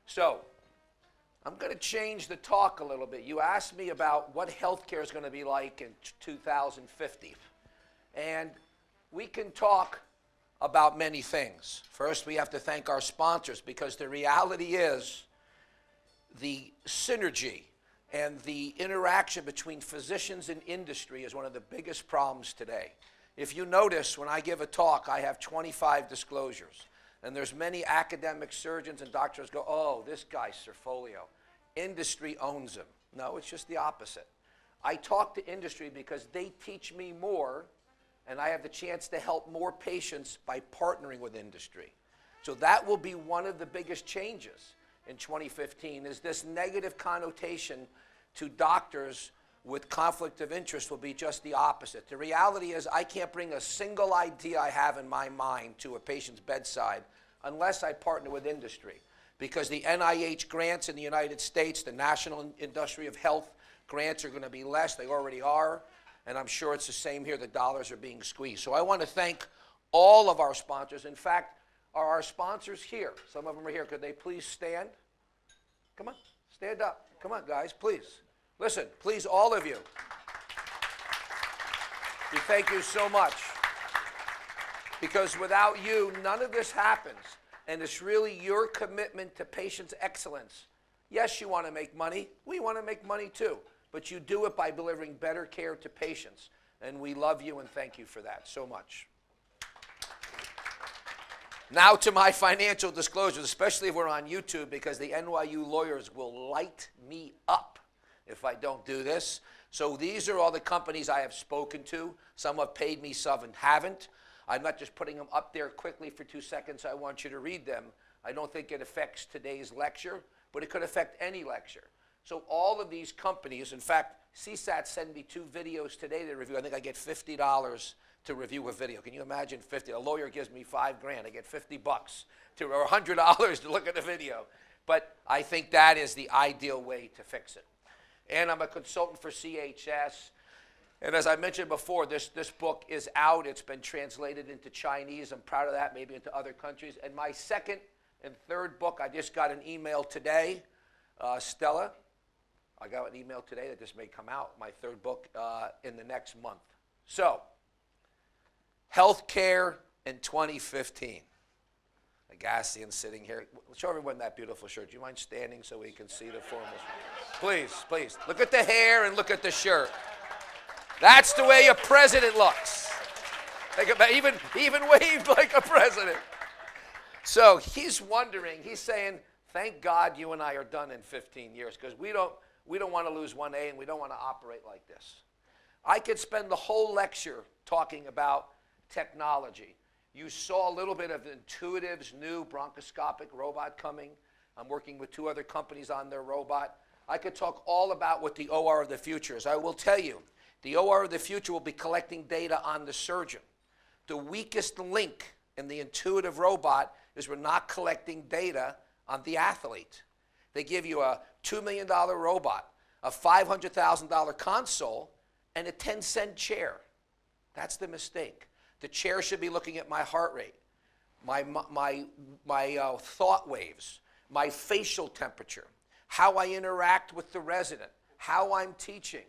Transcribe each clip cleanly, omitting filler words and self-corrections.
So I'm going to change the talk a little bit. You asked me about what healthcare is going to be like in 2050. And we can talk about many things. First, we have to thank our sponsors, because the reality is the synergy and the interaction between physicians and industry is one of the biggest problems today. If you notice, when I give a talk, I have 25 disclosures. And there's many academic surgeons and doctors go, oh, this guy's Cerfolio. Industry owns him. No, it's just the opposite. I talk to industry because they teach me more, and I have the chance to help more patients by partnering with industry. So that will be one of the biggest changes in 2015, is this negative connotation to doctors with conflict of interest will be just the opposite. The reality is I can't bring a single idea I have in my mind to a patient's bedside unless I partner with industry. Because the NIH grants in the United States, the National Industry of Health grants are going to be less. They already are. And I'm sure it's the same here. The dollars are being squeezed. So I want to thank all of our sponsors. In fact, are our sponsors here? Some of them are here. Could they please stand? Come on, stand up. Come on, guys, please. Listen, please, all of you. We thank you so much. Because without you, none of this happens. And it's really your commitment to patient's excellence. Yes, you want to make money. We want to make money too. But you do it by delivering better care to patients. And we love you and thank you for that so much. Now to my financial disclosures, especially if we're on YouTube, because the NYU lawyers will light me up if I don't do this. So these are all the companies I have spoken to. Some have paid me, some haven't. I'm not just putting them up there quickly for 2 seconds. I want you to read them. I don't think it affects today's lecture, but it could affect any lecture. So all of these companies, in fact, CSAT sent me 2 videos today to review. I think I get $50 to review a video. Can you imagine 50? A lawyer gives me $5,000. I get $50 or $100 to look at the video. But I think that is the ideal way to fix it. And I'm a consultant for CHS. And as I mentioned before, this book is out. It's been translated into Chinese. I'm proud of that, maybe into other countries. And my second and third book, I just got an email today. Stella, I got an email today that this may come out, my third book, in the next month. So, healthcare in 2015. Agassian sitting here. Show everyone that beautiful shirt. Do you mind standing so we can see the formal? Please, please. Look at the hair and look at the shirt. That's the way a president looks. Even waved like a president. So he's wondering, he's saying, thank God you and I are done in 15 years, because we don't want to lose 1A and we don't want to operate like this. I could spend the whole lecture talking about technology. You saw a little bit of Intuitive's new bronchoscopic robot coming. I'm working with 2 other companies on their robot. I could talk all about what the OR of the future is. I will tell you, the OR of the future will be collecting data on the surgeon. The weakest link in the Intuitive robot is we're not collecting data on the athlete. They give you a $2 million robot, a $500,000 console, and a 10-cent chair. That's the mistake. The chair should be looking at my heart rate, my thought waves, my facial temperature, how I interact with the resident, how I'm teaching.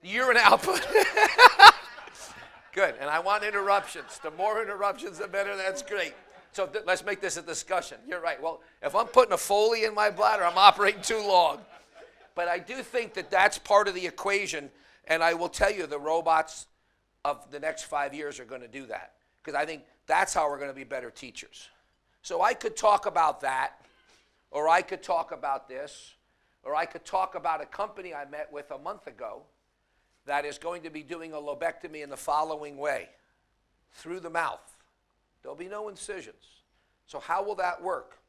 The urine output. Good, and I want interruptions. The more interruptions, the better. That's great. So let's make this a discussion. You're right. Well, if I'm putting a Foley in my bladder, I'm operating too long. But I do think that that's part of the equation, and I will tell you the robots of the next 5 years are going to do that, because I think that's how we're going to be better teachers. So I could talk about that, or I could talk about this, or I could talk about a company I met with a month ago that is going to be doing a lobectomy in the following way, through the mouth. There'll be no incisions. So how will that work?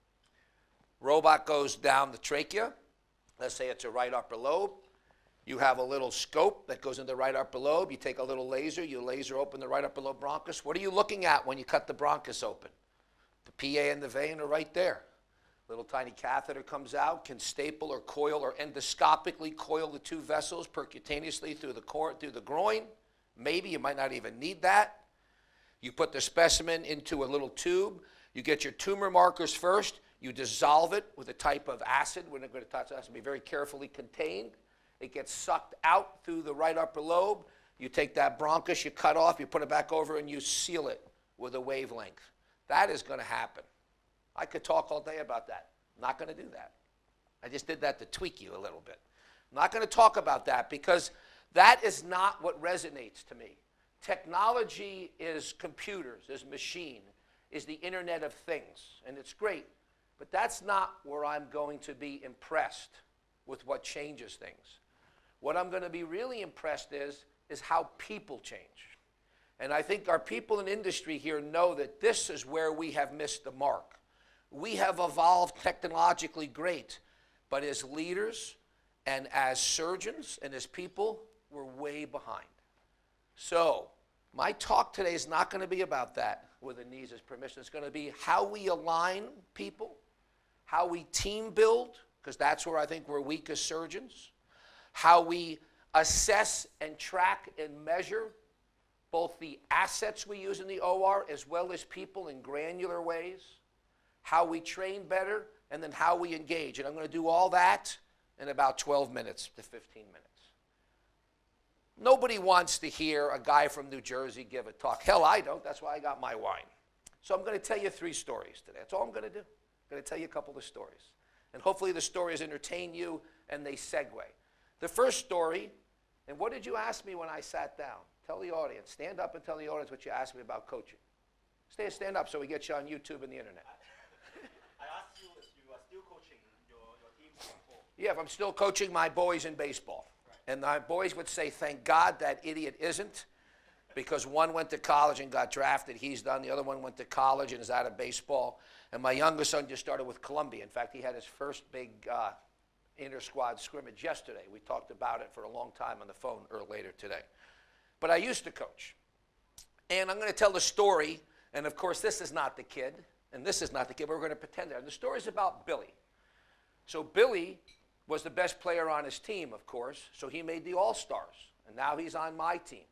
Robot goes down the trachea. Let's say it's a right upper lobe. You have a little scope that goes into the right upper lobe. You take a little laser. You laser open the right upper lobe bronchus. What are you looking at when you cut the bronchus open? The PA and the vein are right there. Little tiny catheter comes out, can staple or coil or endoscopically coil the 2 vessels percutaneously through the groin. Maybe you might not even need that. You put the specimen into a little tube. You get your tumor markers first. You dissolve it with a type of acid. We're not going to touch that. It has to be very carefully contained. It gets sucked out through the right upper lobe. You take that bronchus, you cut off, you put it back over, and you seal it with a wavelength. That is going to happen. I could talk all day about that. I'm not going to do that. I just did that to tweak you a little bit. I'm not going to talk about that because that is not what resonates to me. Technology is computers, is machine, is the Internet of Things, and it's great. But that's not where I'm going to be impressed with what changes things. What I'm going to be really impressed is how people change. And I think our people in industry here know that this is where we have missed the mark. We have evolved technologically great, but as leaders and as surgeons and as people, we're way behind. So my talk today is not going to be about that with Aneeza's permission. It's going to be how we align people, how we team build, because that's where I think we're weak as surgeons, how we assess and track and measure both the assets we use in the OR as well as people in granular ways, how we train better, and then how we engage. And I'm going to do all that in about 12 minutes to 15 minutes. Nobody wants to hear a guy from New Jersey give a talk. Hell, I don't. That's why I got my wine. So I'm going to tell you 3 stories today. That's all I'm going to do. I'm going to tell you a couple of stories. And hopefully the stories entertain you and they segue. The first story, and what did you ask me when I sat down? Tell the audience. Stand up and tell the audience what you asked me about coaching. Stand up so we get you on YouTube and the internet. I asked you if you are still coaching your team before. Yeah, if I'm still coaching my boys in baseball. Right. And my boys would say, thank God that idiot isn't, because one went to college and got drafted. He's done. The other one went to college and is out of baseball. And my youngest son just started with Columbia. In fact, he had his first big inter-squad scrimmage yesterday. We talked about it for a long time on the phone later today. But I used to coach. And I'm going to tell the story. And, of course, this is not the kid. And this is not the kid. We're going to pretend that. And the story is about Billy. So Billy was the best player on his team, of course. So he made the All-Stars. And now he's on my team.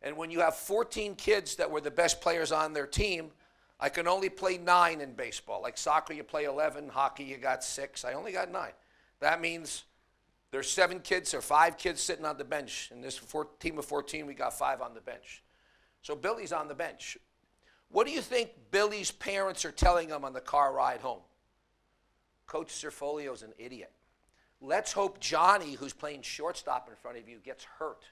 And when you have 14 kids that were the best players on their team, I can only play 9 in baseball. Like soccer, you play 11. Hockey, you got 6. I only got 9. That means there's 7 kids or 5 kids sitting on the bench. In this team of 14, we got 5 on the bench. So Billy's on the bench. What do you think Billy's parents are telling him on the car ride home? Coach Cerfolio's an idiot. Let's hope Johnny, who's playing shortstop in front of you, gets hurt.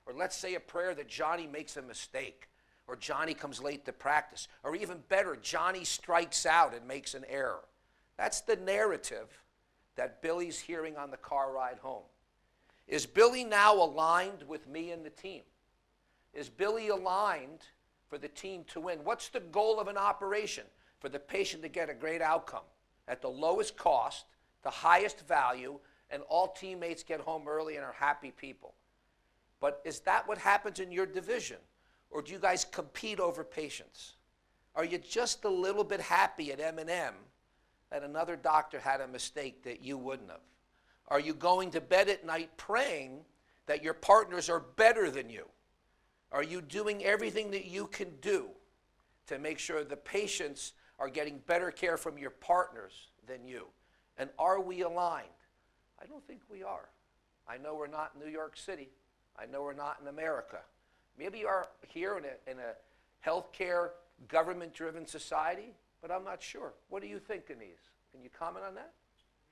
Or let's say a prayer that Johnny makes a mistake. Or Johnny comes late to practice. Or even better, Johnny strikes out and makes an error. That's the narrative that Billy's hearing on the car ride home. Is Billy now aligned with me and the team? Is Billy aligned for the team to win? What's the goal of an operation? For the patient to get a great outcome at the lowest cost, the highest value, and all teammates get home early and are happy people. But is that what happens in your division? Or do you guys compete over patients? Are you just a little bit happy at M&M that another doctor had a mistake that you wouldn't have? Are you going to bed at night praying that your partners are better than you? Are you doing everything that you can do to make sure the patients are getting better care from your partners than you? And are we aligned? I don't think we are. I know we're not in New York City. I know we're not in America. Maybe you are here in a healthcare, government-driven society, but I'm not sure. What do you think, Denise? Can you comment on that?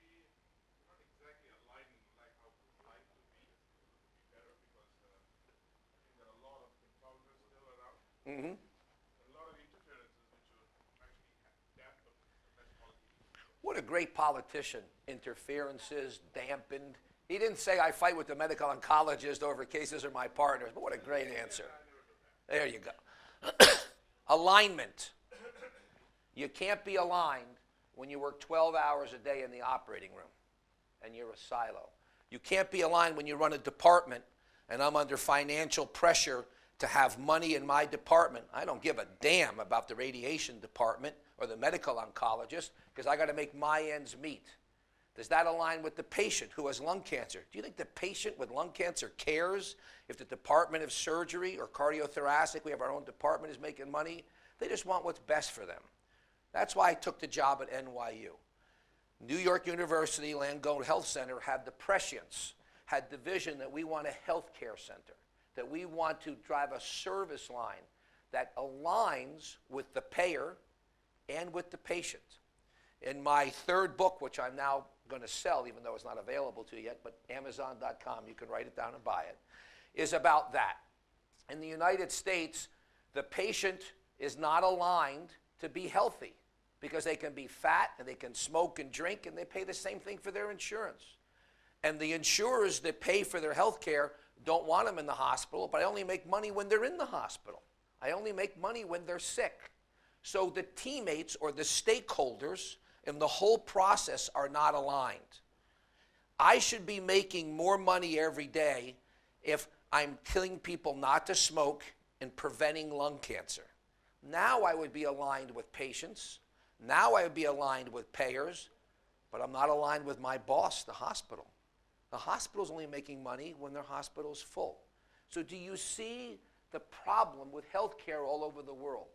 We're not exactly aligning like how we'd like to be. It could be better because I think there are a lot of intolerance still around. Mm-hmm. A lot of interferences which will actually dampen the best quality. What a great politician. Interferences, dampened. He didn't say I fight with the medical oncologist over cases or my partners, but what a great answer. There you go. Alignment. You can't be aligned when you work 12 hours a day in the operating room and you're a silo. You can't be aligned when you run a department and I'm under financial pressure to have money in my department. I don't give a damn about the radiation department or the medical oncologist because I got to make my ends meet. Does that align with the patient who has lung cancer? Do you think the patient with lung cancer cares if the Department of Surgery or Cardiothoracic, we have our own department, is making money? They just want what's best for them. That's why I took the job at NYU. New York University Langone Health Center had the prescience, had the vision that we want a healthcare center, that we want to drive a service line that aligns with the payer and with the patient. In my third book, which I'm now going to sell, even though it's not available to you yet, but Amazon.com, you can write it down and buy it, is about that. In the United States, the patient is not aligned to be healthy because they can be fat and they can smoke and drink and they pay the same thing for their insurance. And the insurers that pay for their health care don't want them in the hospital, but I only make money when they're in the hospital. I only make money when they're sick. So the teammates or the stakeholders in the whole process are not aligned. I should be making more money every day if I'm killing people not to smoke and preventing lung cancer. Now I would be aligned with patients. Now I would be aligned with payers, but I'm not aligned with my boss, the hospital. The hospital's only making money when their hospital's full. So do you see the problem with healthcare all over the world?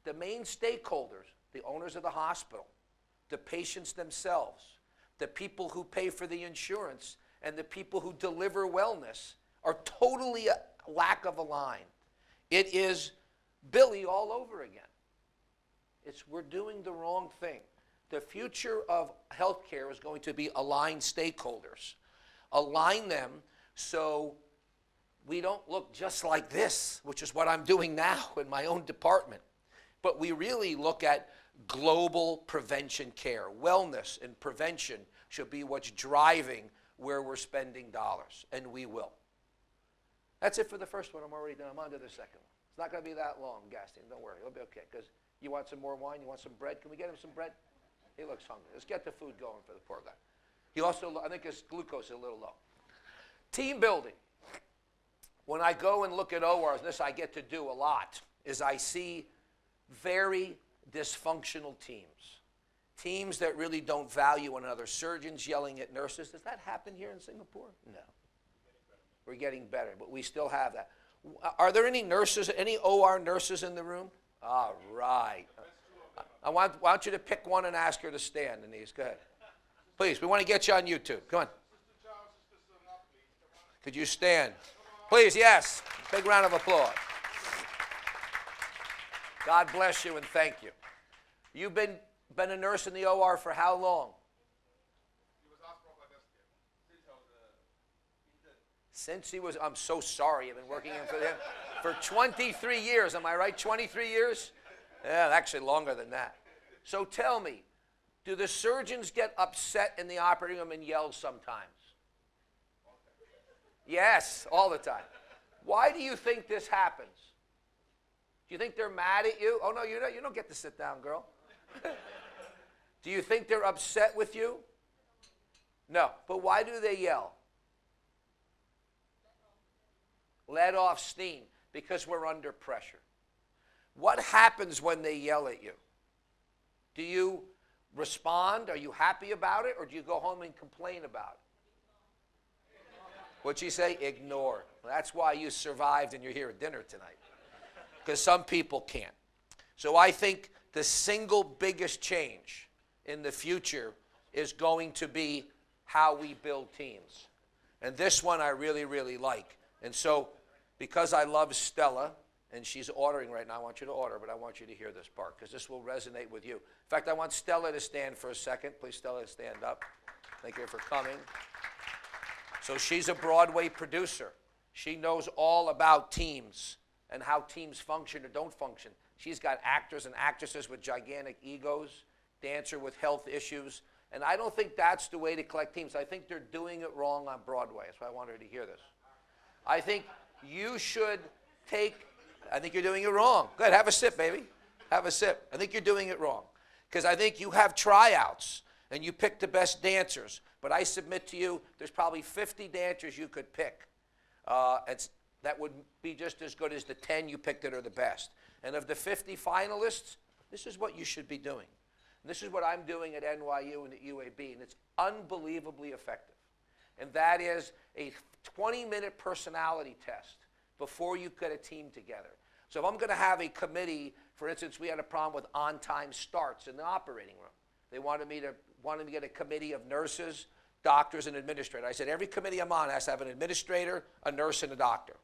The main stakeholders, the owners of the hospital, the patients themselves, the people who pay for the insurance, and the people who deliver wellness are totally a lack of a line. It is Billy all over again. We're doing the wrong thing. The future of healthcare is going to be aligned stakeholders. Align them so we don't look just like this, which is what I'm doing now in my own department. But we really look at global prevention care. Wellness and prevention should be what's driving where we're spending dollars, and we will. That's it for the first one. I'm already done. I'm on to the second one. It's not going to be that long, Gaston. Don't worry. It'll be okay. Because you want some more wine? You want some bread? Can we get him some bread? He looks hungry. Let's get the food going for the poor guy. He also, I think his glucose is a little low. Team building. When I go and look at ORs, this I get to do a lot, is I see very dysfunctional teams. Teams that really don't value one another. Surgeons yelling at nurses. Does that happen here in Singapore? No. We're getting better, but we still have that. Are there any nurses, any OR nurses in the room? All right. I want you to pick one and ask her to stand, Denise. Go ahead. Please, we want to get you on YouTube. Come on. Could you stand? Please, yes. Big round of applause. God bless you and thank you. You've been a nurse in the OR for how long? Since he was, I'm so sorry, I've been working for him for 23 years. Am I right? 23 years? Yeah, actually longer than that. So tell me, do the surgeons get upset in the operating room and yell sometimes? Yes, all the time. Why do you think this happens? Do you think they're mad at you? Oh, no, you don't get to sit down, girl. Do you think they're upset with you? No. But why do they yell? Let off steam, because we're under pressure. What happens when they yell at you? Do you respond? Are you happy about it? Or do you go home and complain about it? What'd she say? Ignore. Well, that's why you survived and you're here at dinner tonight. Because some people can't. So I think the single biggest change in the future is going to be how we build teams. And this one I really, really like. And so, because I love Stella, and she's ordering right now, I want you to order, but I want you to hear this part, because this will resonate with you. In fact, I want Stella to stand for a second. Please, Stella, stand up. Thank you for coming. So she's a Broadway producer. She knows all about teams and how teams function or don't function. She's got actors and actresses with gigantic egos, dancer with health issues, and I don't think that's the way to collect teams. I think they're doing it wrong on Broadway. That's why I wanted her to hear this. I think you should I think you're doing it wrong. Go ahead, have a sip, baby. Have a sip. I think you're doing it wrong. Because I think you have tryouts, and you pick the best dancers. But I submit to you, there's probably 50 dancers you could pick. That would be just as good as the 10 you picked that are the best. And of the 50 finalists, this is what you should be doing. And this is what I'm doing at NYU and at UAB, and it's unbelievably effective. And that is a 20-minute personality test before you get a team together. So if I'm going to have a committee For instance, we had a problem with on-time starts in the operating room. They wanted me to get a committee of nurses, doctors, and administrators. I said, every committee I'm on has to have an administrator, a nurse, and a doctor.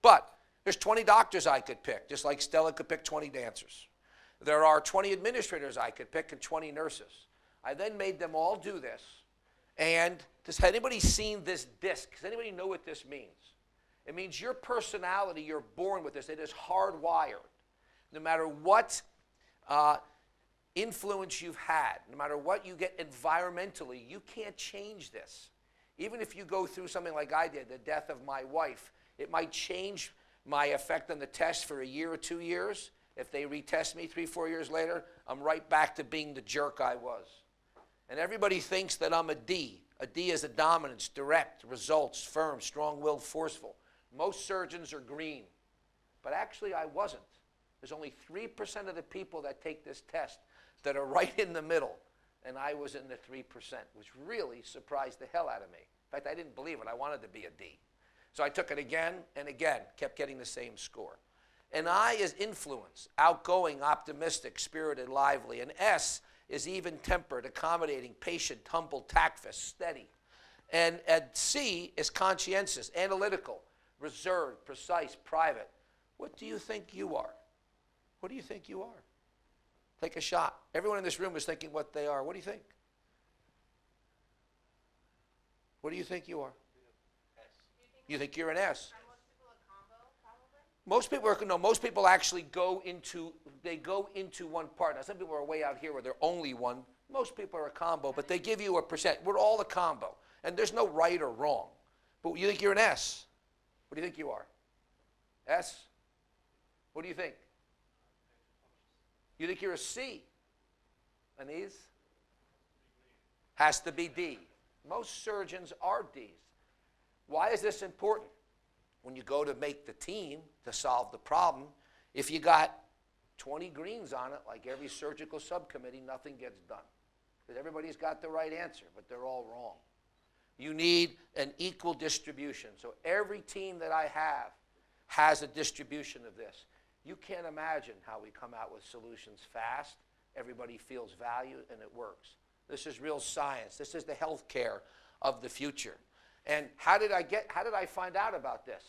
But there's 20 doctors I could pick, just like Stella could pick 20 dancers. There are 20 administrators I could pick and 20 nurses. I then made them all do this. And has anybody seen this disc? Does anybody know what this means? It means your personality, you're born with this. It is hardwired. No matter what influence you've had, no matter what you get environmentally, you can't change this. Even if you go through something like I did, the death of my wife, it might change my effect on the test for a year or 2 years. If they retest me 3-4 years later, I'm right back to being the jerk I was. And everybody thinks that I'm a D. A D is a dominance, direct, results, firm, strong-willed, forceful. Most surgeons are green, but actually I wasn't. There's only 3% of the people that take this test that are right in the middle, and I was in the 3%, which really surprised the hell out of me. In fact, I didn't believe it. I wanted to be a D. So I took it again and again, kept getting the same score. An I is influence, outgoing, optimistic, spirited, lively. An S is even-tempered, accommodating, patient, humble, tactful, steady. And C is conscientious, analytical, reserved, precise, private. What do you think you are? What do you think you are? Take a shot. Everyone in this room is thinking what they are. What do you think? What do you think you are? You think you're an S? Most people actually go into one part. Now, some people are way out here where they're only one. Most people are a combo, but they give you a percent. We're all a combo, and there's no right or wrong. But you think you're an S? What do you think you are? S? What do you think? You think you're a C? And these? Has to be D. Most surgeons are Ds. Why is this important? When you go to make the team to solve the problem, if you got 20 greens on it, like every surgical subcommittee, nothing gets done. Because everybody's got the right answer, but they're all wrong. You need an equal distribution. So every team that I have has a distribution of this. You can't imagine how we come out with solutions fast. Everybody feels value, and it works. This is real science. This is the healthcare of the future. And how did I find out about this?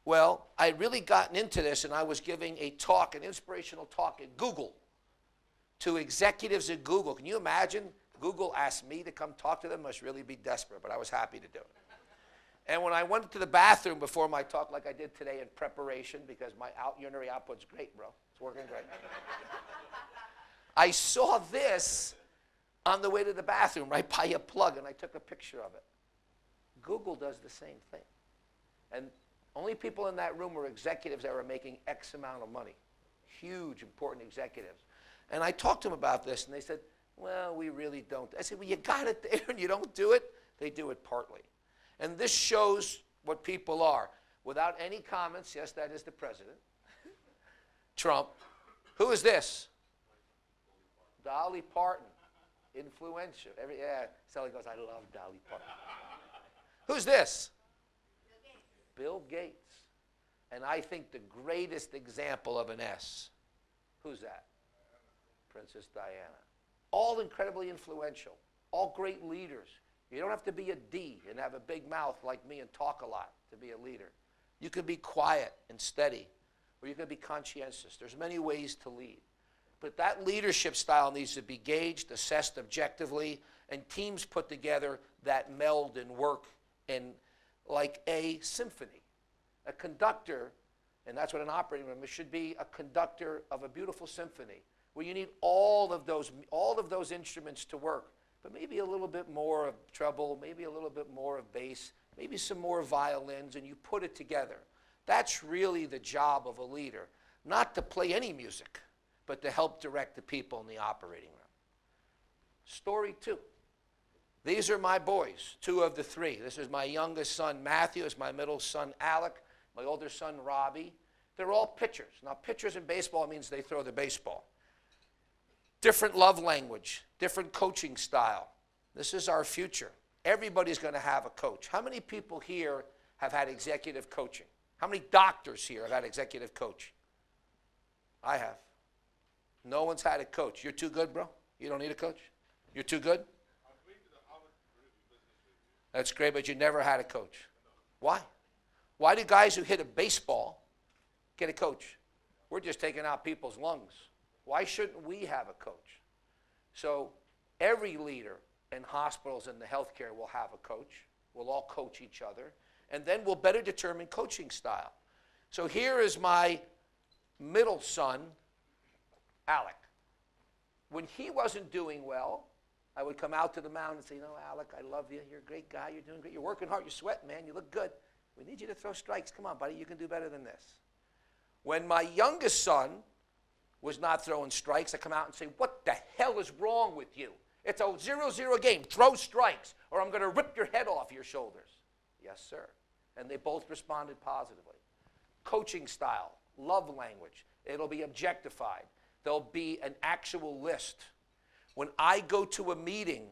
Well, I had really gotten into this, and I was giving a talk, an inspirational talk at Google, to executives at Google. Can you imagine? Google asked me to come talk to them. Must really be desperate, but I was happy to do it. And when I went to the bathroom before my talk, like I did today in preparation, because my urinary output's great, bro. It's working great. I saw this on the way to the bathroom, right by a plug, and I took a picture of it. Google does the same thing. And only people in that room were executives that were making X amount of money. Huge, important executives. And I talked to them about this, and they said, well, we really don't. I said, well, you got it there, and you don't do it? They do it partly. And this shows what people are. Without any comments, yes, that is the president. Trump. Who is this? Dolly Parton. Influential. Sally goes, I love Dolly Parton. Who's this? Bill Gates. And I think the greatest example of an S. Who's that? Princess Diana. All incredibly influential. All great leaders. You don't have to be a D and have a big mouth like me and talk a lot to be a leader. You can be quiet and steady, or you can be conscientious. There's many ways to lead. But that leadership style needs to be gauged, assessed objectively, and teams put together that meld and work in like a symphony. A conductor, and that's what an operating room is, should be a conductor of a beautiful symphony where you need all of those instruments to work, but maybe a little bit more of treble, maybe a little bit more of bass, maybe some more violins, and you put it together. That's really the job of a leader, not to play any music, but to help direct the people in the operating room. Story 2. These are my boys, 2 of the 3. This is my youngest son, Matthew. This is my middle son, Alec. My older son, Robbie. They're all pitchers. Now, pitchers in baseball means they throw the baseball. Different love language, different coaching style. This is our future. Everybody's going to have a coach. How many people here have had executive coaching? How many doctors here have had executive coach? I have. No one's had a coach. You're too good, bro? You don't need a coach? You're too good? I've been to the Harvard Business Review. That's great, but you never had a coach. Why? Why do guys who hit a baseball get a coach? We're just taking out people's lungs. Why shouldn't we have a coach? So every leader in hospitals and the healthcare will have a coach. We'll all coach each other. And then we'll better determine coaching style. So here is my middle son, Alec. When he wasn't doing well, I would come out to the mound and say, you know, Alec, I love you. You're a great guy. You're doing great. You're working hard. You're sweating, man. You look good. We need you to throw strikes. Come on, buddy. You can do better than this. When my youngest son was not throwing strikes, I come out and say, what the hell is wrong with you? It's a 0-0 game. Throw strikes, or I'm going to rip your head off your shoulders. Yes, sir. And they both responded positively. Coaching style, love language. It'll be objectified. There'll be an actual list. When I go to a meeting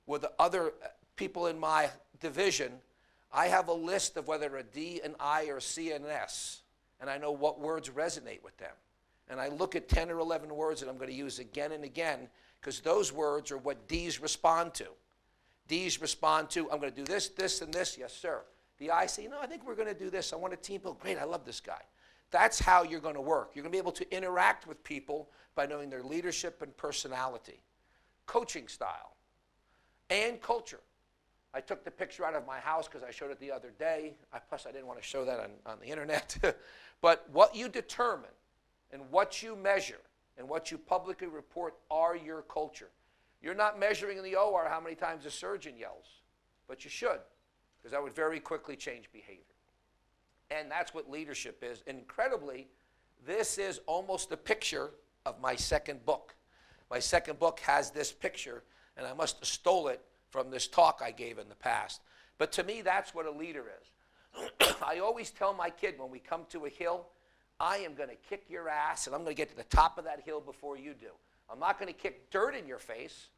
with the other people in my division, I have a list of whether a D, an I, or a C, and an S, and I know what words resonate with them. And I look at 10 or 11 words that I'm going to use again and again, because those words are what D's respond to. D's respond to, I'm going to do this, this, and this. Yes, sir. The I say, I think we're going to do this. I want a team build. Great, I love this guy. That's how you're going to work. You're going to be able to interact with people by knowing their leadership and personality. Coaching style and culture. I took the picture out of my house because I showed it the other day. Plus, I didn't want to show that on the internet. But what you determine and what you measure and what you publicly report are your culture. You're not measuring in the OR how many times a surgeon yells, but you should, because that would very quickly change behavior. And that's what leadership is. Incredibly, this is almost a picture of my second book. My second book has this picture, and I must have stole it from this talk I gave in the past. But to me, that's what a leader is. I always tell my kid when we come to a hill, I am going to kick your ass, and I'm going to get to the top of that hill before you do. I'm not going to kick dirt in your face.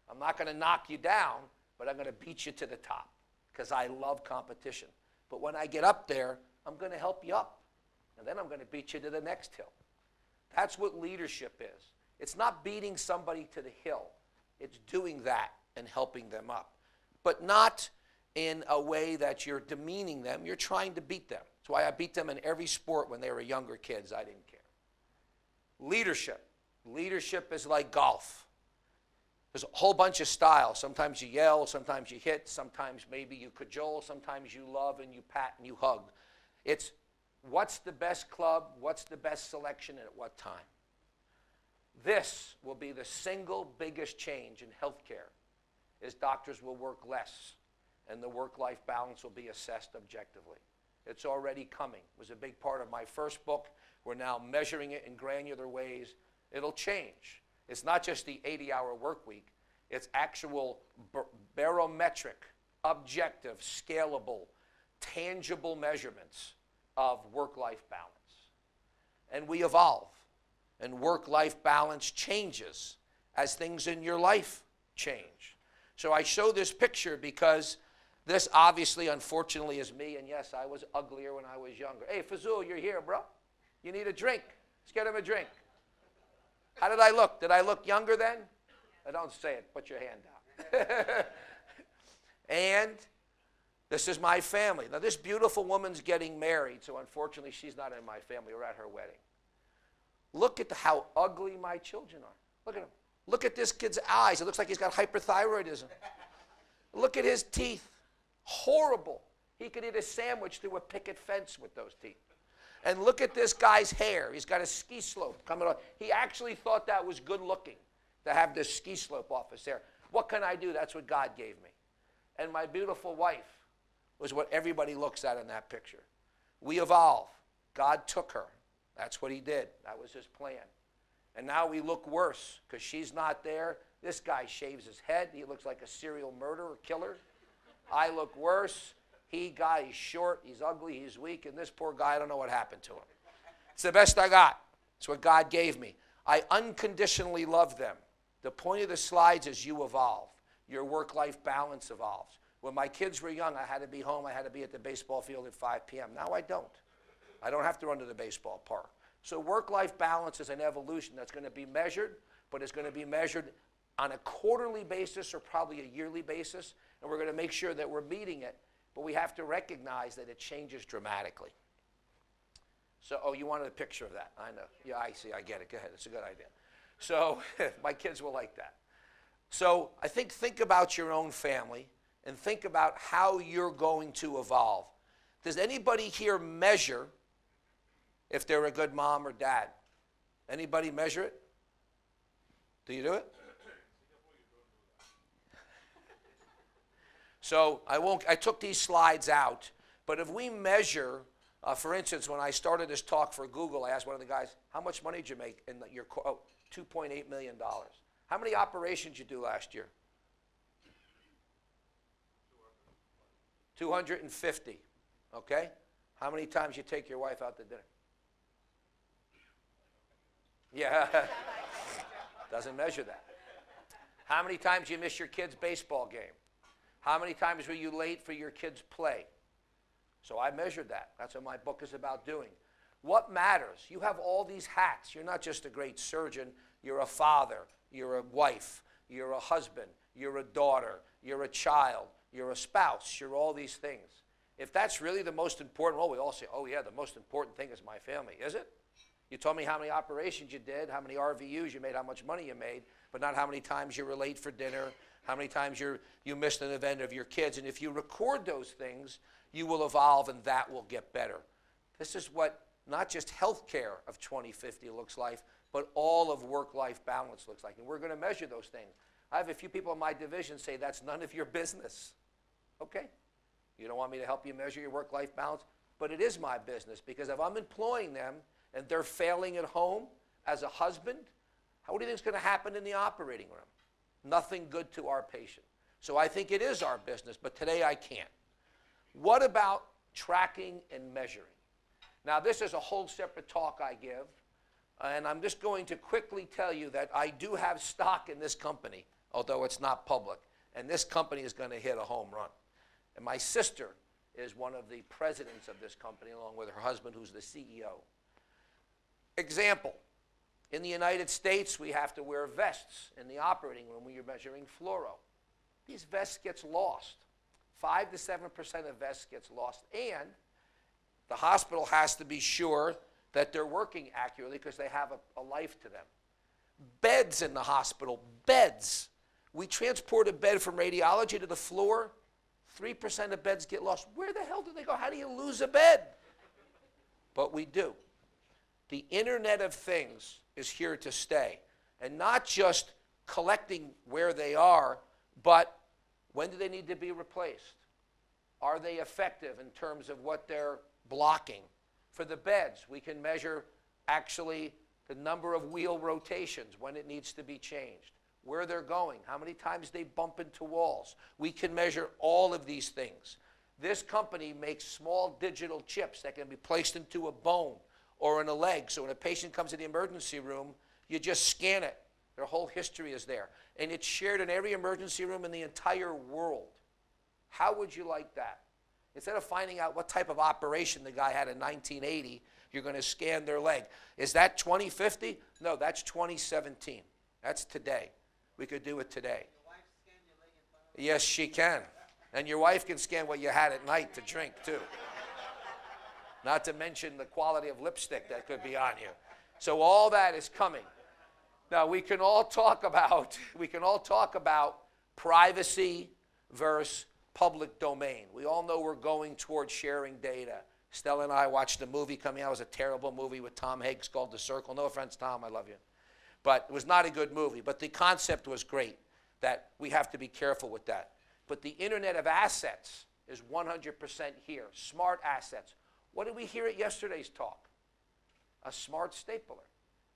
I'm not going to knock you down, but I'm going to beat you to the top because I love competition. But when I get up there, I'm going to help you up, and then I'm going to beat you to the next hill. That's what leadership is. It's not beating somebody to the hill. It's doing that and helping them up, but not in a way that you're demeaning them. You're trying to beat them. That's why I beat them in every sport when they were younger kids. I didn't care. Leadership. Leadership is like golf. There's a whole bunch of styles. Sometimes you yell, sometimes you hit, sometimes maybe you cajole, sometimes you love and you pat and you hug. It's what's the best club, what's the best selection, and at what time. This will be the single biggest change in healthcare, is doctors will work less and the work-life balance will be assessed objectively. It's already coming. It was a big part of my first book. We're now measuring it in granular ways. It'll change. It's not just the 80-hour work week. It's actual barometric, objective, scalable, tangible measurements of work-life balance. And we evolve. And work-life balance changes as things in your life change. So I show this picture because this obviously, unfortunately, is me. And yes, I was uglier when I was younger. Hey, Fazul, you're here, bro. You need a drink. Let's get him a drink. How did I look? Did I look younger then? I don't say it. Put your hand down. And this is my family. Now, this beautiful woman's getting married, so unfortunately, she's not in my family. We're at her wedding. Look at how ugly my children are. Look at him. Look at this kid's eyes. It looks like he's got hyperthyroidism. Look at his teeth. Horrible. He could eat a sandwich through a picket fence with those teeth. And look at this guy's hair. He's got a ski slope coming on. He actually thought that was good looking to have this ski slope off his hair. What can I do? That's what God gave me. And my beautiful wife was what everybody looks at in that picture. We evolve. God took her. That's what he did. That was his plan. And now we look worse because she's not there. This guy shaves his head. He looks like a serial murderer, killer. I look worse. He's short, he's ugly, he's weak, and this poor guy, I don't know what happened to him. It's the best I got. It's what God gave me. I unconditionally love them. The point of the slides is you evolve. Your work-life balance evolves. When my kids were young, I had to be home. I had to be at the baseball field at 5 p.m. Now I don't. I don't have to run to the baseball park. So work-life balance is an evolution that's going to be measured, but it's going to be measured on a quarterly basis or probably a yearly basis, and we're going to make sure that we're meeting it, but we have to recognize that it changes dramatically. So, oh, you wanted a picture of that. I know. Yeah, I see. I get it. Go ahead. It's a good idea. So my kids will like that. So I think about your own family and think about how you're going to evolve. Does anybody here measure if they're a good mom or dad? Anybody measure it? Do you do it? So I took these slides out, but if we measure, for instance, when I started this talk for Google, I asked one of the guys, how much money did you make in your, $2.8 million. How many operations did you do last year? 250, okay? How many times you take your wife out to dinner? Yeah, doesn't measure that. How many times you miss your kid's baseball game? How many times were you late for your kid's play? So I measured that. That's what my book is about doing. What matters? You have all these hats. You're not just a great surgeon. You're a father. You're a wife. You're a husband. You're a daughter. You're a child. You're a spouse. You're all these things. If that's really the most important, well, we all say, oh, yeah, the most important thing is my family. Is it? You told me how many operations you did, how many RVUs you made, how much money you made, but not how many times you were late for dinner, how many times you missed an event of your kids. And if you record those things, you will evolve and that will get better. This is what not just healthcare of 2050 looks like, but all of work-life balance looks like. And we're going to measure those things. I have a few people in my division say that's none of your business. Okay. You don't want me to help you measure your work-life balance? But it is my business, because if I'm employing them and they're failing at home as a husband, what do you think is going to happen in the operating room? Nothing good to our patient. So I think it is our business, but today I can't. What about tracking and measuring? Now, this is a whole separate talk I give, and I'm just going to quickly tell you that I do have stock in this company, although it's not public, and this company is going to hit a home run. And my sister is one of the presidents of this company, along with her husband, who's the CEO. Example, in the United States, we have to wear vests in the operating room when you're measuring fluoro. These vests gets lost. 5 to 7% of vests gets lost, and the hospital has to be sure that they're working accurately because they have a life to them. Beds in the hospital, beds. We transport a bed from radiology to the floor, 3% of beds get lost. Where the hell do they go? How do you lose a bed? But we do. The Internet of Things is here to stay, and not just collecting where they are, but when do they need to be replaced? Are they effective in terms of what they're blocking? For the beds, we can measure actually the number of wheel rotations, when it needs to be changed, where they're going, how many times they bump into walls. We can measure all of these things. This company makes small digital chips that can be placed into a bone or in a leg. So when a patient comes to the emergency room, you just scan it. Their whole history is there. And it's shared in every emergency room in the entire world. How would you like that? Instead of finding out what type of operation the guy had in 1980, you're going to scan their leg. Is that 2050? No, that's 2017. That's today. We could do it today. Your wife scan your leg in front of you? Yes, she can. And your wife can scan what you had at night to drink, too. Not to mention the quality of lipstick that could be on you. So all that is coming. Now, we can all talk about privacy versus public domain. We all know we're going towards sharing data. Stella and I watched a movie coming out. It was a terrible movie with Tom Hanks called The Circle. No offense, Tom, I love you. But it was not a good movie. But the concept was great, that we have to be careful with that. But the Internet of Assets is 100% here. Smart assets. What did we hear at yesterday's talk? A smart stapler.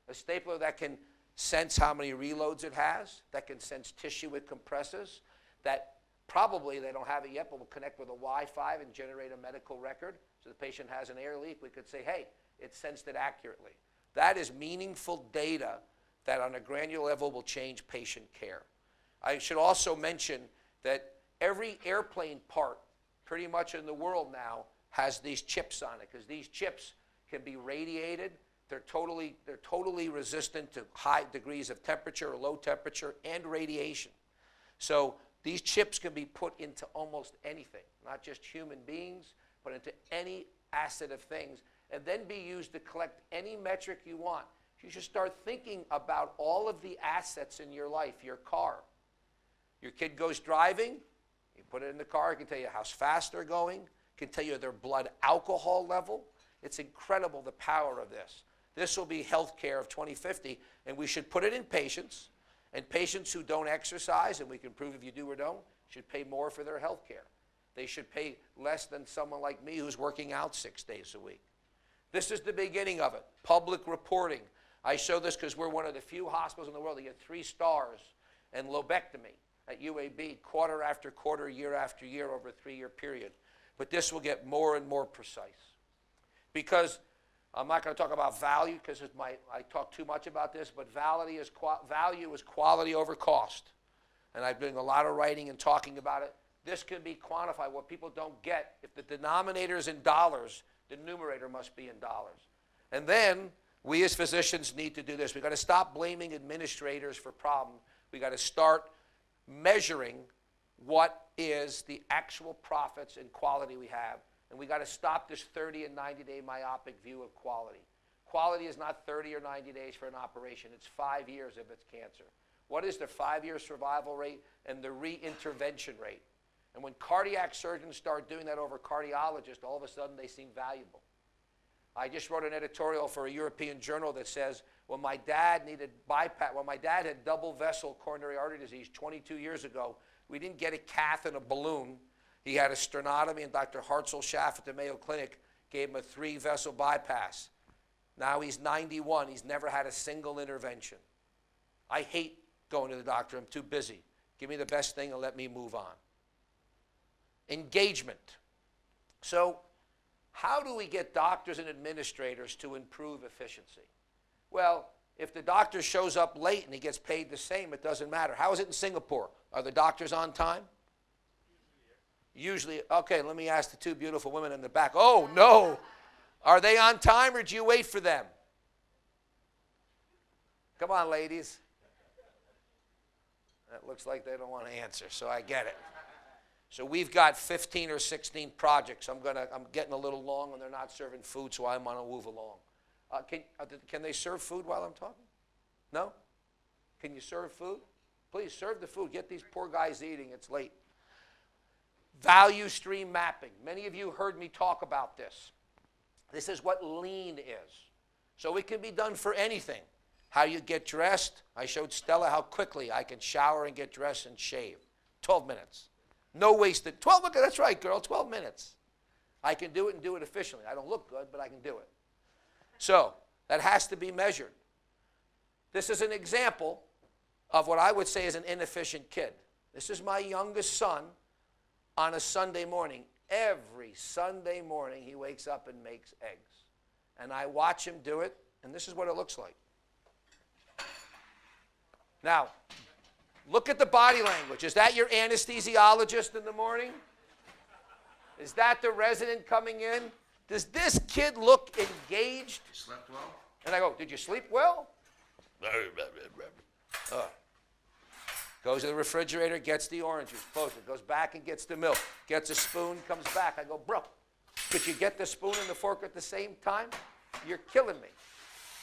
A stapler that can sense how many reloads it has, that can sense tissue it compresses, that probably they don't have it yet, but will connect with a Wi-Fi and generate a medical record. So the patient has an air leak, we could say, hey, it sensed it accurately. That is meaningful data that on a granular level will change patient care. I should also mention that every airplane part pretty much in the world now has these chips on it, because these chips can be radiated, They're totally resistant to high degrees of temperature or low temperature and radiation. So these chips can be put into almost anything, not just human beings, but into any asset of things, and then be used to collect any metric you want. You should start thinking about all of the assets in your life, your car. Your kid goes driving, you put it in the car, it can tell you how fast they're going, it can tell you their blood alcohol level. It's incredible the power of this. This will be healthcare of 2050, and we should put it in patients, and patients who don't exercise, and we can prove if you do or don't, should pay more for their healthcare. They should pay less than someone like me who's working out 6 days a week. This is the beginning of it, public reporting. I show this because we're one of the few hospitals in the world that get 3 stars and lobectomy at UAB quarter after quarter, year after year over a 3-year period. But this will get more and more precise. Because I'm not going to talk about value because I talk too much about this, but value is quality over cost. And I've been doing a lot of writing and talking about it. This can be quantified. What people don't get, if the denominator is in dollars, the numerator must be in dollars. And then we as physicians need to do this. We've got to stop blaming administrators for problems. We've got to start measuring what is the actual profits and quality we have. And we've got to stop this 30 and 90-day myopic view of quality. Quality is not 30 or 90 days for an operation. It's 5 years if it's cancer. What is the 5-year survival rate and the reintervention rate? And when cardiac surgeons start doing that over cardiologists, all of a sudden they seem valuable. I just wrote an editorial for a European journal that says, when my dad needed bypass, when my dad had double vessel coronary artery disease 22 years ago, we didn't get a cath and a balloon. He had a sternotomy, and Dr. Hartzell Schaff at the Mayo Clinic gave him a 3-vessel bypass. Now he's 91. He's never had a single intervention. I hate going to the doctor. I'm too busy. Give me the best thing and let me move on. Engagement. So how do we get doctors and administrators to improve efficiency? Well, if the doctor shows up late and he gets paid the same, it doesn't matter. How is it in Singapore? Are the doctors on time? Usually. Okay, let me ask the 2 beautiful women in the back. Oh, no. Are they on time or do you wait for them? Come on, ladies. That looks like they don't want to answer, so I get it. So we've got 15 or 16 projects. I'm getting a little long and they're not serving food, so I'm going to move along. Can they serve food while I'm talking? No? Can you serve food? Please serve the food. Get these poor guys eating. It's late. Value stream mapping. Many of you heard me talk about this. This is what lean is. So it can be done for anything. How you get dressed. I showed Stella how quickly I can shower and get dressed and shave. 12 minutes. No wasted. 12 minutes. That's right, girl. 12 minutes. I can do it and do it efficiently. I don't look good, but I can do it. So that has to be measured. This is an example of what I would say is an inefficient kid. This is my youngest son on a Sunday morning. Every Sunday morning he wakes up and makes eggs. And I watch him do it, and this is what it looks like. Now, look at the body language. Is that your anesthesiologist in the morning? Is that the resident coming in? Does this kid look engaged? You slept well? And I go, did you sleep well? Goes to the refrigerator, gets the orange juice, closes it, goes back and gets the milk, gets a spoon, comes back. I go, bro, could you get the spoon and the fork at the same time? You're killing me.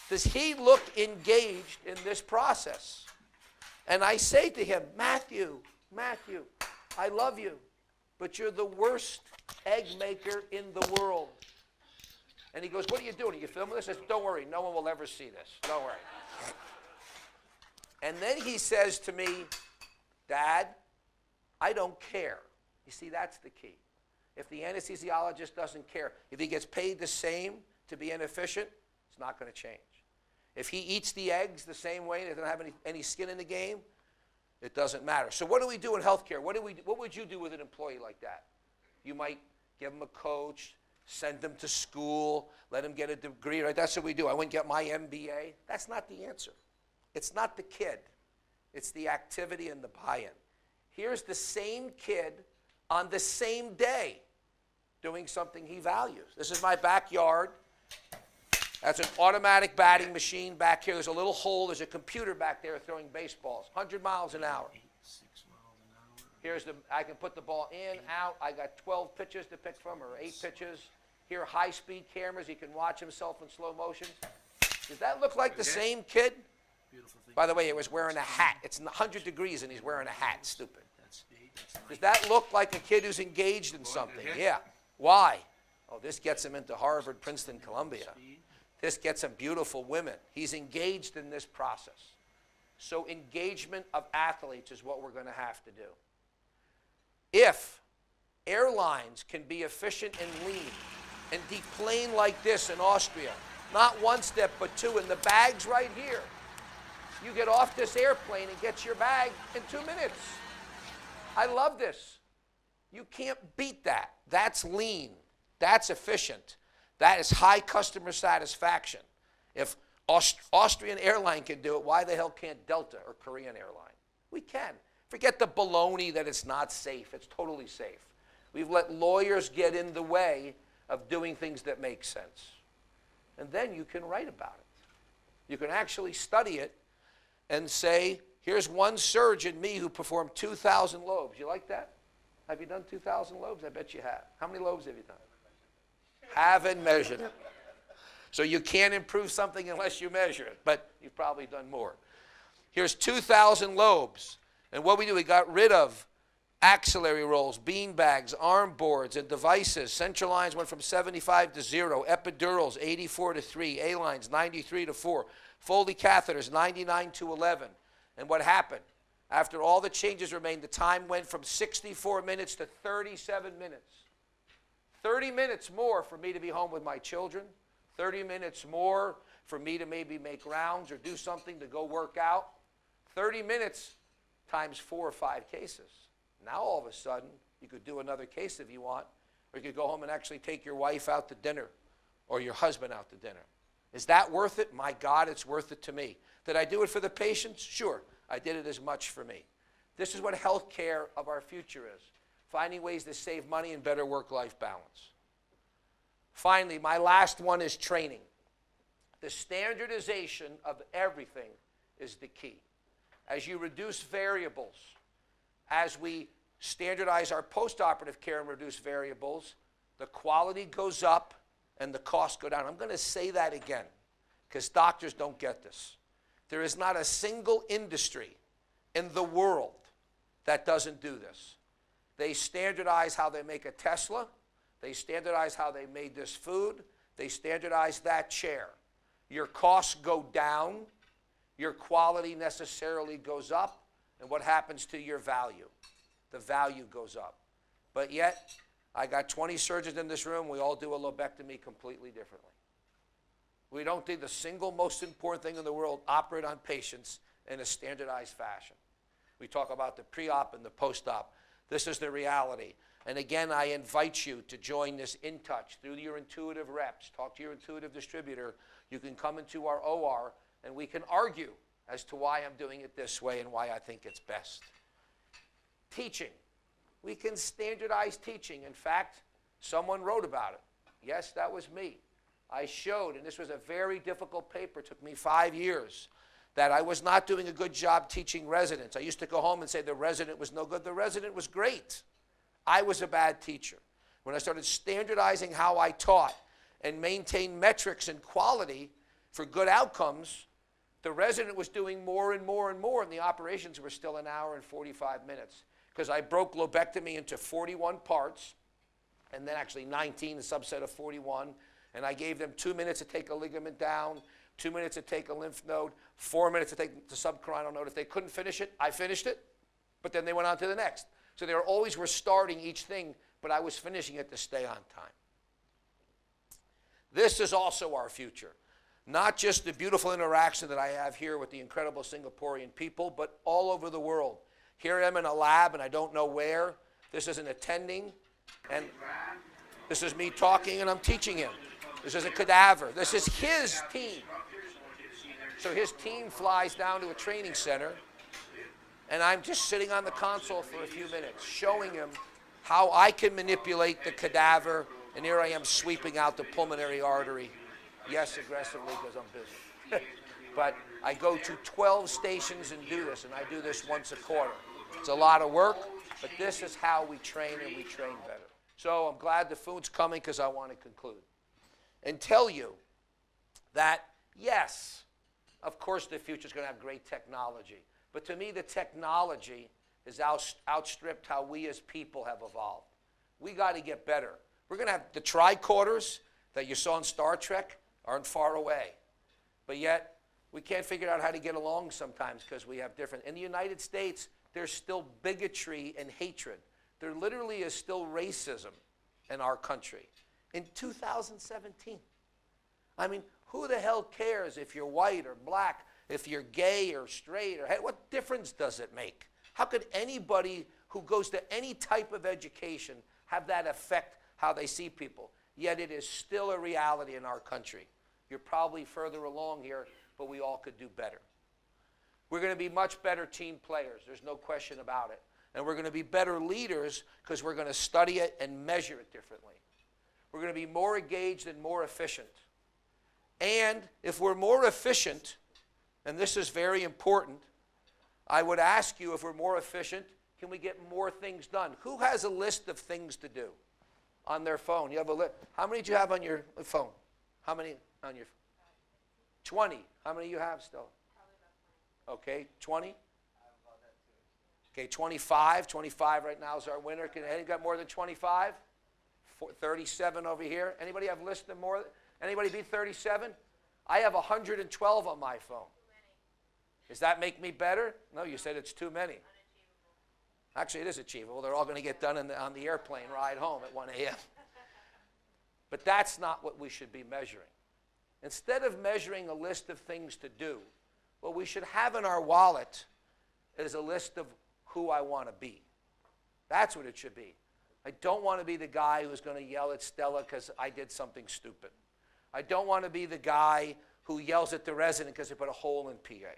Does he look engaged in this process? And I say to him, Matthew, I love you, but you're the worst egg maker in the world. And he goes, what are you doing? Are you filming this? I said, don't worry, no one will ever see this. Don't worry. And then he says to me, Dad, I don't care. You see, that's the key. If the anesthesiologist doesn't care, if he gets paid the same to be inefficient, it's not going to change. If he eats the eggs the same way and doesn't have any skin in the game, it doesn't matter. So what do we do in healthcare? What would you do with an employee like that? You might give him a coach, send them to school, let him get a degree, right? That's what we do. I went and get my MBA. That's not the answer. It's not the kid. It's the activity and the buy-in. Here's the same kid on the same day doing something he values. This is my backyard. That's an automatic batting machine back here. There's a little hole. There's a computer back there throwing baseballs, 100 miles an hour. I can put the ball in, out. I got 12 pitches to pick from, or 8 pitches. Here, high-speed cameras. He can watch himself in slow motion. Does that look like the same kid? By the way, he was wearing a hat. It's 100 degrees and he's wearing a hat. Stupid. Does that look like a kid who's engaged in something? Yeah. Why? Oh, this gets him into Harvard, Princeton, Columbia. This gets him beautiful women. He's engaged in this process. So engagement of athletes is what we're going to have to do. If airlines can be efficient and lean and deplane like this in Austria, not one step but two, and the bag's right here. You get off this airplane and get your bag in 2 minutes. I love this. You can't beat that. That's lean. That's efficient. That is high customer satisfaction. If Austrian airline can do it, why the hell can't Delta or Korean airline? We can. Forget the baloney that it's not safe. It's totally safe. We've let lawyers get in the way of doing things that make sense. And then you can write about it. You can actually study it and say, here's one surgeon, me, who performed 2,000 lobes. You like that? Have you done 2,000 lobes? I bet you have. How many lobes have you done? Haven't measured it. So you can't improve something unless you measure it, but you've probably done more. Here's 2,000 lobes. And what we do, we got rid of axillary rolls, bean bags, arm boards, and devices. Central lines went from 75 to 0. Epidurals, 84 to 3. A-lines, 93 to 4. Foley catheters, 99 to 11. And what happened? After all the changes were made, the time went from 64 minutes to 37 minutes. 30 minutes more for me to be home with my children. 30 minutes more for me to maybe make rounds or do something to go work out. 30 minutes times 4 or 5 cases. Now all of a sudden, you could do another case if you want, or you could go home and actually take your wife out to dinner or your husband out to dinner. Is that worth it? My God, it's worth it to me. Did I do it for the patients? Sure. I did it as much for me. This is what health care of our future is, finding ways to save money and better work-life balance. Finally, my last one is training. The standardization of everything is the key. As you reduce variables, as we standardize our post-operative care and reduce variables, the quality goes up and the costs go down. I'm going to say that again because doctors don't get this. There is not a single industry in the world that doesn't do this. They standardize how they make a Tesla. They standardize how they made this food. They standardize that chair. Your costs go down. Your quality necessarily goes up. And what happens to your value? The value goes up. But yet, I got 20 surgeons in this room. We all do a lobectomy completely differently. We don't do the single most important thing in the world, operate on patients in a standardized fashion. We talk about the pre-op and the post-op. This is the reality. And again, I invite you to join this In Touch through your intuitive reps. Talk to your intuitive distributor. You can come into our OR and we can argue as to why I'm doing it this way and why I think it's best. Teaching. We can standardize teaching. In fact, someone wrote about it. Yes, that was me. I showed, and this was a very difficult paper, it took me 5 years, that I was not doing a good job teaching residents. I used to go home and say the resident was no good. The resident was great. I was a bad teacher. When I started standardizing how I taught and maintained metrics and quality for good outcomes, the resident was doing more and more and more, and the operations were still an hour and 45 minutes. Because I broke lobectomy into 41 parts, and then actually 19, a subset of 41, and I gave them 2 minutes to take a ligament down, 2 minutes to take a lymph node, 4 minutes to take the subcarinal node. If they couldn't finish it, I finished it, but then they went on to the next. So they were always restarting each thing, but I was finishing it to stay on time. This is also our future. Not just the beautiful interaction that I have here with the incredible Singaporean people, but all over the world. Here I am in a lab, and I don't know where. This is an attending, and this is me talking, and I'm teaching him. This is a cadaver. This is his team. So his team flies down to a training center, and I'm just sitting on the console for a few minutes, showing him how I can manipulate the cadaver, and here I am sweeping out the pulmonary artery Yes, aggressively because I'm busy. But I go to 12 stations and do this, and I do this once a quarter. It's a lot of work, but this is how we train, and we train better. So I'm glad the food's coming because I want to conclude and tell you that, yes, of course the future's going to have great technology. But to me, the technology has outstripped how we as people have evolved. We got to get better. We're going to have the tricorders that you saw in Star Trek aren't far away. But yet, we can't figure out how to get along sometimes because we have different. In the United States, there's still bigotry and hatred. There literally is still racism in our country. In 2017. I mean, who the hell cares if you're white or black, if you're gay or straight, or what difference does it make? How could anybody who goes to any type of education have that affect how they see people? Yet it is still a reality in our country. You're probably further along here, but we all could do better. We're going to be much better team players. There's no question about it. And we're going to be better leaders because we're going to study it and measure it differently. We're going to be more engaged and more efficient. And if we're more efficient, and this is very important, I would ask you, if we're more efficient, can we get more things done? Who has a list of things to do on their phone? You have a list. How many do you have on your phone? How many on your phone? 20. How many do you have still? Okay, 20? Okay, 25. 25 right now is our winner. Anybody got more than 25? 37 over here. Anybody have less than more? Anybody beat 37? I have 112 on my phone. Does that make me better? No, you said it's too many. Actually, it is achievable. They're all going to get done on the airplane ride home at 1 a.m. But that's not what we should be measuring. Instead of measuring a list of things to do, what we should have in our wallet is a list of who I want to be. That's what it should be. I don't want to be the guy who's going to yell at Stella because I did something stupid. I don't want to be the guy who yells at the resident because they put a hole in PA.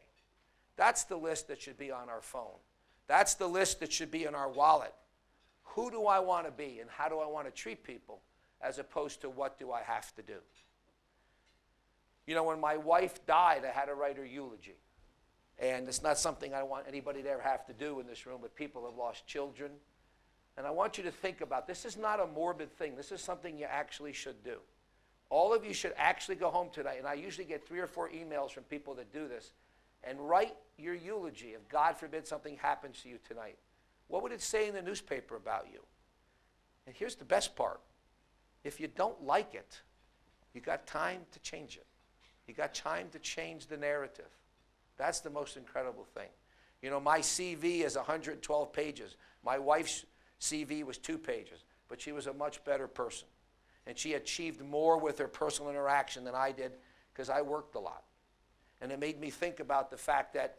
That's the list that should be on our phone. That's the list that should be in our wallet. Who do I want to be and how do I want to treat people as opposed to what do I have to do? You know, when my wife died, I had to write her eulogy. And it's not something I want anybody to ever have to do in this room, but people have lost children. And I want you to think about, this is not a morbid thing. This is something you actually should do. All of you should actually go home tonight, and I usually get 3 or 4 emails from people that do this, and write your eulogy. If God forbid something happens to you tonight, what would it say in the newspaper about you? And here's the best part. If you don't like it, you got time to change it. You got time to change the narrative. That's the most incredible thing. You know, my CV is 112 pages. My wife's CV was 2 pages, but she was a much better person. And she achieved more with her personal interaction than I did because I worked a lot. And it made me think about the fact that,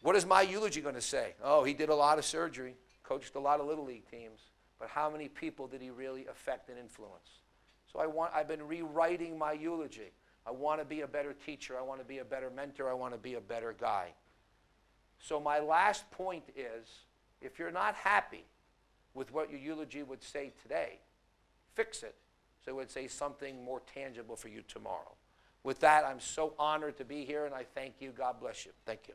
what is my eulogy going to say? Oh, he did a lot of surgery, coached a lot of Little League teams, but how many people did he really affect and influence? So I've been rewriting my eulogy. I want to be a better teacher. I want to be a better mentor. I want to be a better guy. So my last point is, if you're not happy with what your eulogy would say today, fix it so it would say something more tangible for you tomorrow. With that, I'm so honored to be here, and I thank you. God bless you. Thank you.